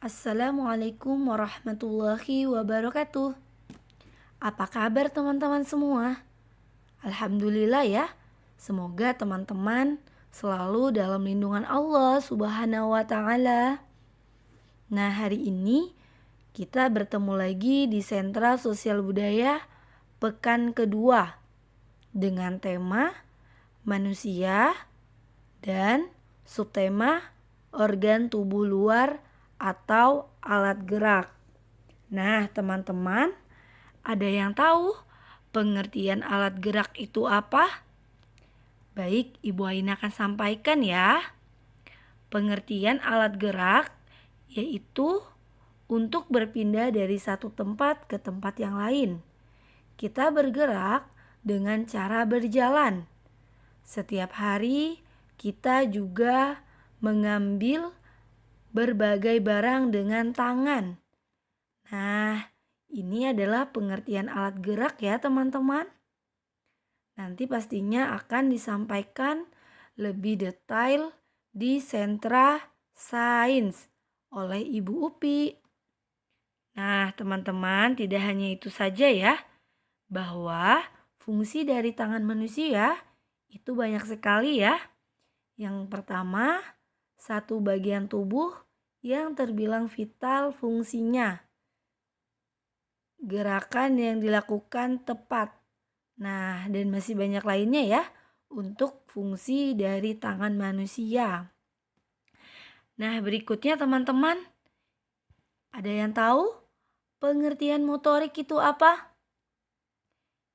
Assalamualaikum warahmatullahi wabarakatuh. Apa kabar teman-teman semua? Alhamdulillah ya. Semoga teman-teman selalu dalam lindungan Allah Subhanahu wa taala. Nah, hari ini kita bertemu lagi di Sentra Sosial Budaya pekan kedua dengan tema manusia dan subtema organ tubuh luar atau alat gerak. Nah, teman-teman, ada yang tahu pengertian alat gerak itu apa? Baik, Ibu Aina akan sampaikan ya. Pengertian alat gerak yaitu untuk berpindah dari satu tempat ke tempat yang lain. Kita bergerak dengan cara berjalan. Setiap hari kita juga mengambil berbagai barang dengan tangan. Nah, ini adalah pengertian alat gerak ya teman-teman. Nanti pastinya akan disampaikan lebih detail di sentra sains oleh Ibu Upi. Nah, teman-teman, tidak hanya itu saja ya, bahwa fungsi dari tangan manusia itu banyak sekali ya. Yang pertama, satu bagian tubuh yang terbilang vital fungsinya. Gerakan yang dilakukan tepat. Nah, dan masih banyak lainnya ya untuk fungsi dari tangan manusia. Nah, berikutnya teman-teman, ada yang tahu pengertian motorik itu apa?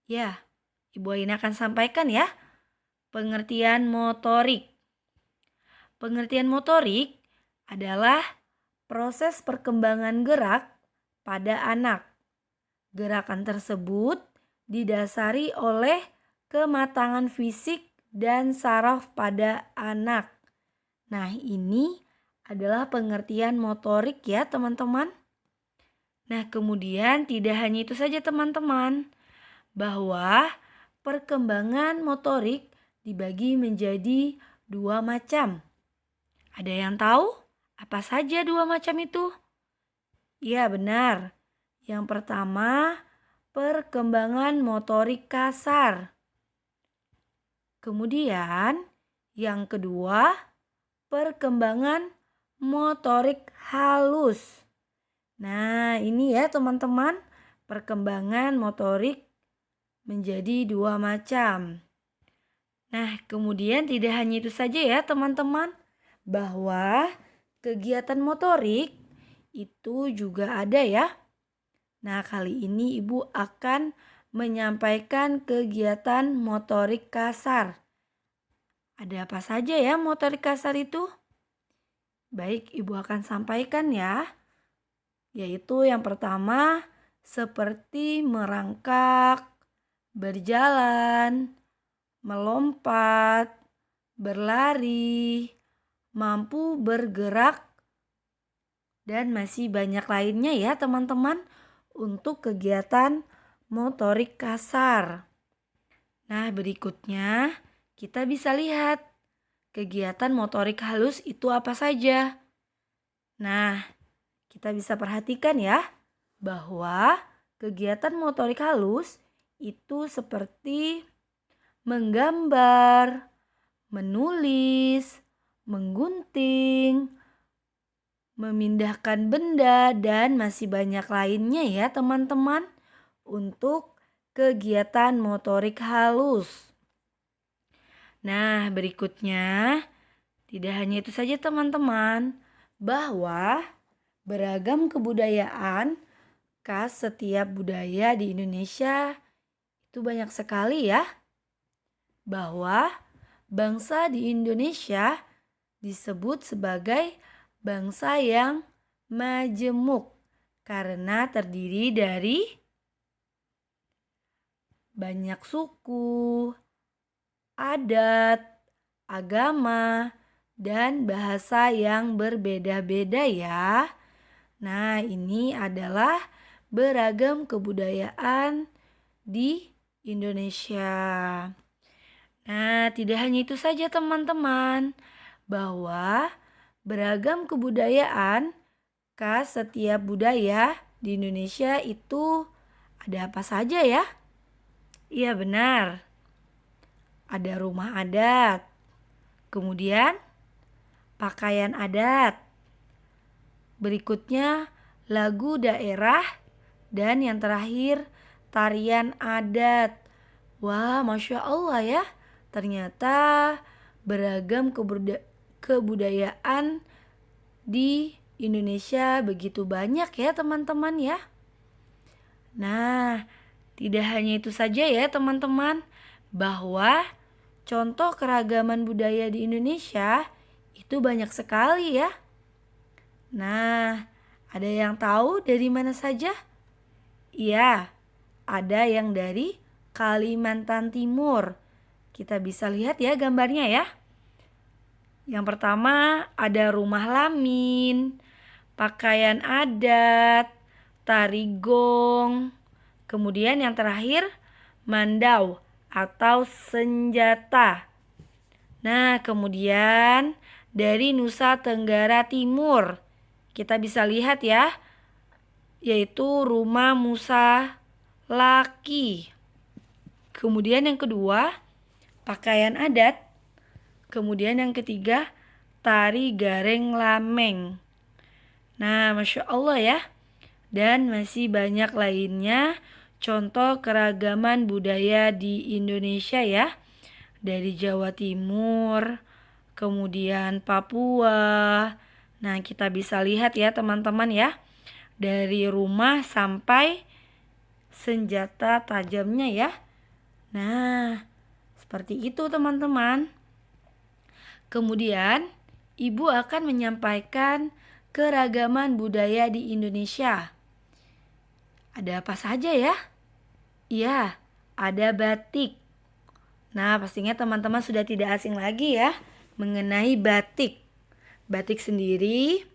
Ya, Ibu Aina akan sampaikan ya. Pengertian motorik. Pengertian motorik adalah proses perkembangan gerak pada anak. Gerakan tersebut didasari oleh kematangan fisik dan saraf pada anak. Nah, ini adalah pengertian motorik ya, teman-teman. Nah, kemudian tidak hanya itu saja, teman-teman, bahwa perkembangan motorik dibagi menjadi dua macam. Ada yang tahu apa saja dua macam itu? Iya, benar. Yang pertama, perkembangan motorik kasar. Kemudian, yang kedua, perkembangan motorik halus. Nah, ini ya teman-teman, perkembangan motorik menjadi dua macam. Nah, kemudian tidak hanya itu saja ya teman-teman, bahwa kegiatan motorik itu juga ada ya. Nah, kali ini Ibu akan menyampaikan kegiatan motorik kasar. Ada apa saja ya motorik kasar itu? Baik, Ibu akan sampaikan ya. Yaitu yang pertama, seperti merangkak, berjalan, melompat, berlari, mampu bergerak, dan masih banyak lainnya ya teman-teman untuk kegiatan motorik kasar. Nah, berikutnya kita bisa lihat kegiatan motorik halus itu apa saja. Nah, kita bisa perhatikan ya bahwa kegiatan motorik halus itu seperti menggambar, menulis, menggunting, memindahkan benda, dan masih banyak lainnya ya teman-teman untuk kegiatan motorik halus. Nah, berikutnya tidak hanya itu saja teman-teman, bahwa beragam kebudayaan khas setiap budaya di Indonesia itu banyak sekali ya. Bahwa bangsa di Indonesia disebut sebagai bangsa yang majemuk karena terdiri dari banyak suku, adat, agama, dan bahasa yang berbeda-beda ya. Nah, ini adalah beragam kebudayaan di Indonesia. Nah, tidak hanya itu saja teman-teman, bahwa beragam kebudayaan Kak, setiap budaya di Indonesia itu ada apa saja ya? Iya benar, ada rumah adat, kemudian pakaian adat, berikutnya lagu daerah, dan yang terakhir tarian adat. Wah, Masya Allah ya, ternyata beragam kebudayaan di Indonesia begitu banyak ya teman-teman ya. Nah, tidak hanya itu saja ya teman-teman, bahwa contoh keragaman budaya di Indonesia itu banyak sekali ya. Nah, ada yang tahu dari mana saja? Iya, ada yang dari Kalimantan Timur. Kita bisa lihat ya gambarnya ya. Yang pertama ada rumah lamin, pakaian adat, tari gong. Kemudian yang terakhir mandau atau senjata. Nah, kemudian dari Nusa Tenggara Timur kita bisa lihat ya, yaitu rumah Musa Laki. Kemudian yang kedua pakaian adat. Kemudian yang ketiga tari gareng lameng. Nah, Masya Allah ya. Dan masih banyak lainnya contoh keragaman budaya di Indonesia ya. Dari Jawa Timur, kemudian Papua. Nah, kita bisa lihat ya teman-teman ya. Dari rumah sampai senjata tajamnya ya. Nah, seperti itu teman-teman. Kemudian, Ibu akan menyampaikan keragaman budaya di Indonesia. Ada apa saja ya? Iya, ada batik. Nah, pastinya teman-teman sudah tidak asing lagi ya mengenai batik. Batik sendiri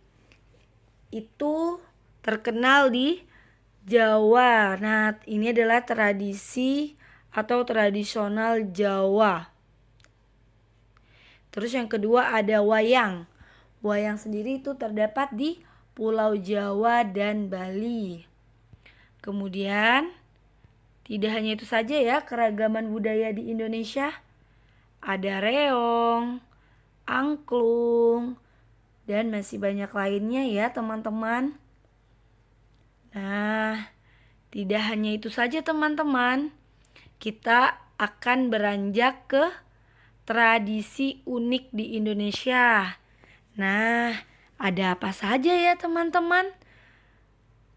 itu terkenal di Jawa. Nah, ini adalah tradisi atau tradisional Jawa. Terus yang kedua ada wayang. Wayang sendiri itu terdapat di Pulau Jawa dan Bali. Kemudian tidak hanya itu saja ya keragaman budaya di Indonesia. Ada reong, angklung, dan masih banyak lainnya ya teman-teman. Nah, tidak hanya itu saja teman-teman. Kita akan beranjak ke tradisi unik di Indonesia. Nah, ada apa saja ya teman-teman?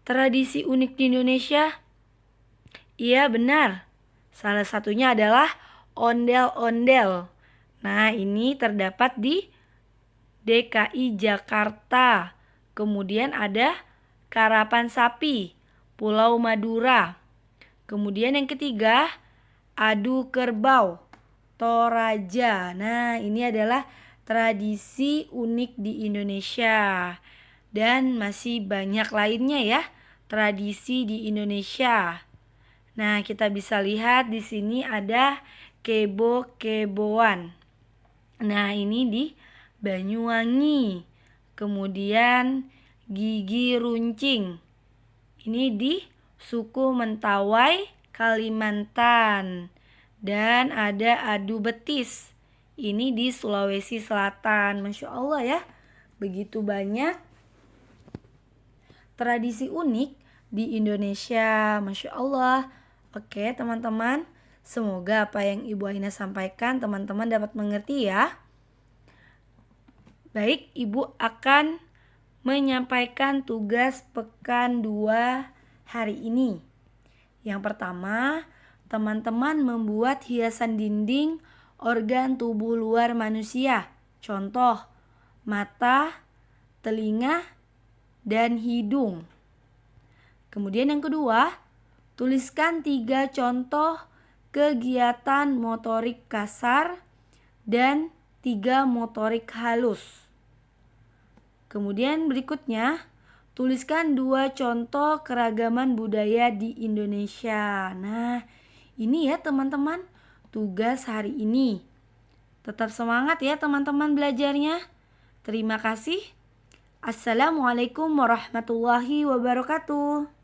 Tradisi unik di Indonesia? Iya benar. Salah satunya adalah ondel-ondel. Nah, ini terdapat di DKI Jakarta. Kemudian ada karapan sapi, Pulau Madura. Kemudian yang ketiga, adu kerbau, Toraja. Nah, ini adalah tradisi unik di Indonesia. Dan masih banyak lainnya ya, tradisi di Indonesia. Nah, kita bisa lihat di sini ada kebo-keboan. Nah, ini di Banyuwangi. Kemudian gigi runcing. Ini di suku Mentawai, Kalimantan. Dan ada adu betis. Ini di Sulawesi Selatan. Masya Allah ya. Begitu banyak tradisi unik di Indonesia. Masya Allah. Oke teman-teman. Semoga apa yang Ibu Aina sampaikan teman-teman dapat mengerti ya. Baik, Ibu akan menyampaikan tugas pekan 2 hari ini. Yang pertama, teman-teman membuat hiasan dinding organ tubuh luar manusia. Contoh, mata, telinga, dan hidung. Kemudian yang kedua, tuliskan 3 contoh kegiatan motorik kasar dan 3 motorik halus. Kemudian berikutnya, tuliskan 2 contoh keragaman budaya di Indonesia. Nah, ini ya teman-teman, tugas hari ini. Tetap semangat ya teman-teman belajarnya. Terima kasih. Assalamualaikum warahmatullahi wabarakatuh.